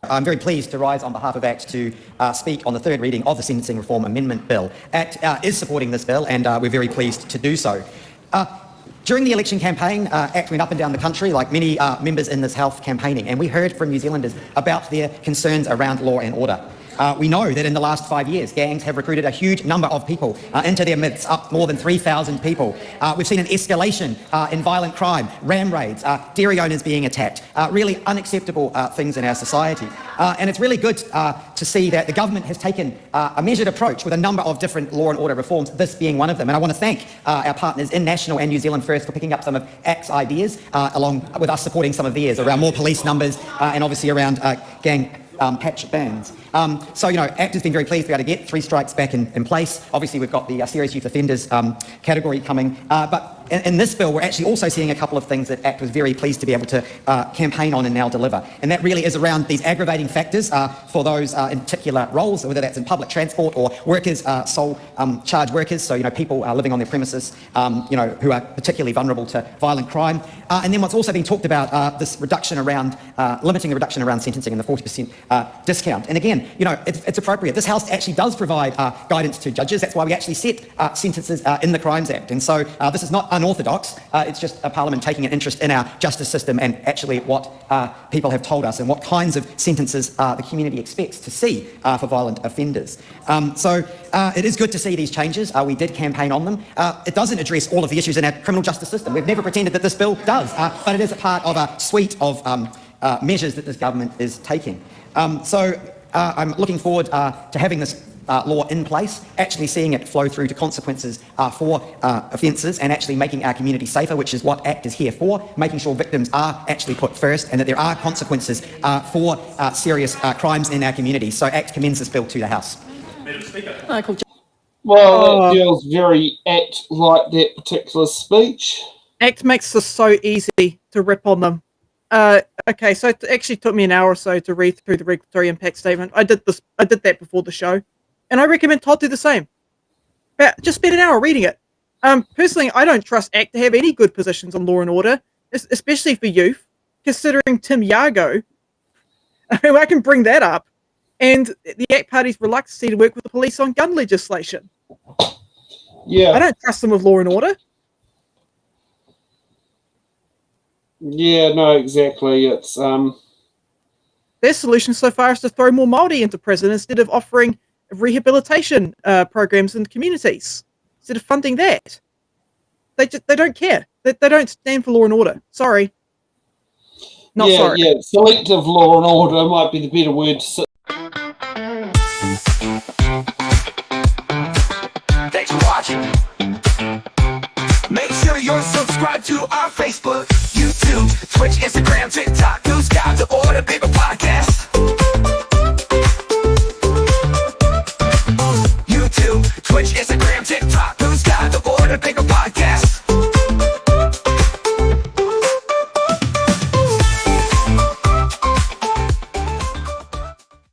I'm very pleased to rise on behalf of ACT to speak on the third reading of the Sentencing Reform Amendment Bill. ACT is supporting this bill, and we're very pleased to do so. During the election campaign, ACT went up and down the country, like many members in this House campaigning, and we heard from New Zealanders about their concerns around law and order. We know that in the last 5 years, gangs have recruited a huge number of people into their midst, up more than 3,000 people. We've seen an escalation in violent crime, ram raids, dairy owners being attacked, really unacceptable things in our society. And it's really good to see that the government has taken a measured approach with a number of different law and order reforms, this being one of them. And I want to thank our partners in National and New Zealand First for picking up some of ACT's ideas, along with us supporting some of theirs around more police numbers and obviously around gang patch bans. So, ACT has been very pleased to be able to get 3 strikes back in place. Obviously, we've got the serious youth offenders category coming. But in this bill, we're actually also seeing a couple of things that ACT was very pleased to be able to campaign on and now deliver. And that really is around these aggravating factors for those in particular roles, whether that's in public transport or workers, sole charge workers, so, people living on their premises, who are particularly vulnerable to violent crime. And then what's also been talked about, this reduction around, limiting the reduction around sentencing and the 40% discount. And again, it's appropriate. This House actually does provide guidance to judges. That's why we actually set sentences in the Crimes Act. And so this is not unorthodox. It's just a Parliament taking an interest in our justice system and actually what people have told us and what kinds of sentences the community expects to see for violent offenders. So it is good to see these changes. We did campaign on them. It doesn't address all of the issues in our criminal justice system. We've never pretended that this bill does, but it is a part of a suite of measures that this government is taking. So I'm looking forward to having this law in place, actually seeing it flow through to consequences for offences and actually making our community safer, which is what ACT is here for, making sure victims are actually put first and that there are consequences for serious crimes in our community. So ACT commends this bill to the House. Well, it feels very ACT-like, that particular speech. ACT makes this so easy to rip on them. Okay, so it actually took me an hour or so to read through the regulatory impact statement. I did that before the show, and I recommend Todd do the same. Just spend an hour reading it. Personally, I don't trust ACT to have any good positions on law and order, especially for youth, considering Tim Yago. I can bring that up, and the ACT Party's reluctance to work with the police on gun legislation. Yeah, I don't trust them with law and order. Yeah, no, exactly. It's their solution so far is to throw more Māori into prison instead of offering rehabilitation programs in communities. Instead of funding that, they don't care. They don't stand for law and order. Sorry, sorry. Yeah, selective law and order might be the better word to say. Thanks for watching. Make sure you're subscribed to our Facebook, YouTube, Twitch, Instagram, TikTok, News Guide, The Order Paper Podcast. YouTube, Twitch, Instagram, TikTok, News Guide, The Order Paper Podcast.